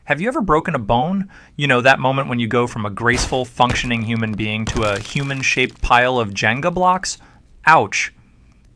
Have you ever broken a bone? You know, that moment when you go from a graceful, functioning human being to a human shaped pile of Jenga blocks? Ouch.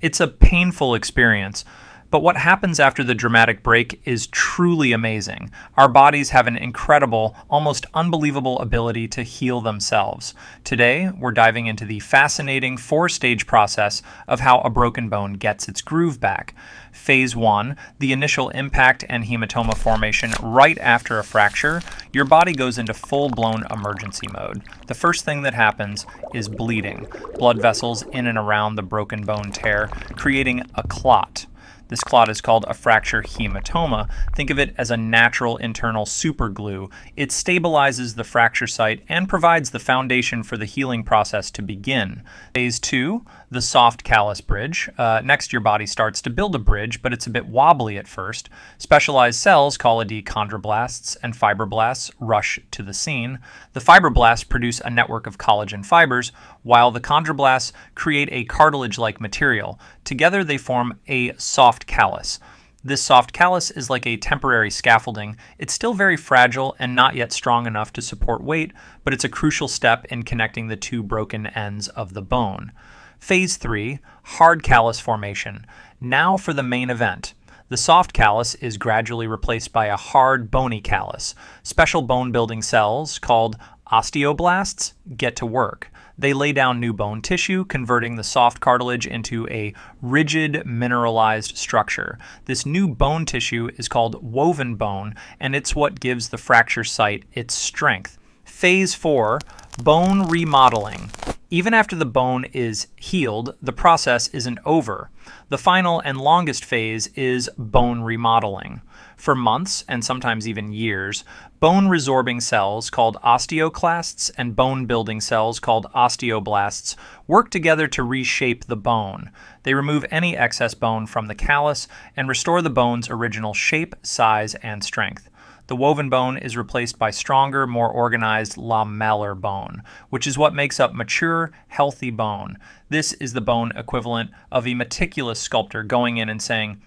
It's a painful experience. But what happens after the dramatic break is truly amazing. Our bodies have an incredible, almost unbelievable ability to heal themselves. Today, we're diving into the fascinating four-stage process of how a broken bone gets its groove back. Phase 1, the initial impact and hematoma formation right after a fracture, your body goes into full-blown emergency mode. The first thing that happens is bleeding. Blood vessels in and around the broken bone tear, creating a clot. This clot is called a fracture hematoma. Think of it as a natural internal superglue. It stabilizes the fracture site and provides the foundation for the healing process to begin. Phase 2, the soft callus bridge. Next, your body starts to build a bridge, but it's a bit wobbly at first. Specialized cells called chondroblasts and fibroblasts rush to the scene. The fibroblasts produce a network of collagen fibers, while the chondroblasts create a cartilage-like material. Together, they form a soft callus. This soft callus is like a temporary scaffolding. It's still very fragile and not yet strong enough to support weight, but it's a crucial step in connecting the two broken ends of the bone. Phase 3, hard callus formation. Now for the main event. The soft callus is gradually replaced by a hard, bony callus. Special bone-building cells, called osteoblasts, get to work. They lay down new bone tissue, converting the soft cartilage into a rigid, mineralized structure. This new bone tissue is called woven bone, and it's what gives the fracture site its strength. Phase 4, bone remodeling. Even after the bone is healed, the process isn't over. The final and longest phase is bone remodeling. For months, and sometimes even years, bone-resorbing cells called osteoclasts and bone-building cells called osteoblasts work together to reshape the bone. They remove any excess bone from the callus and restore the bone's original shape, size, and strength. The woven bone is replaced by stronger, more organized lamellar bone, which is what makes up mature, healthy bone. This is the bone equivalent of a meticulous sculptor going in and saying,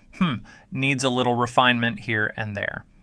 needs a little refinement here and there.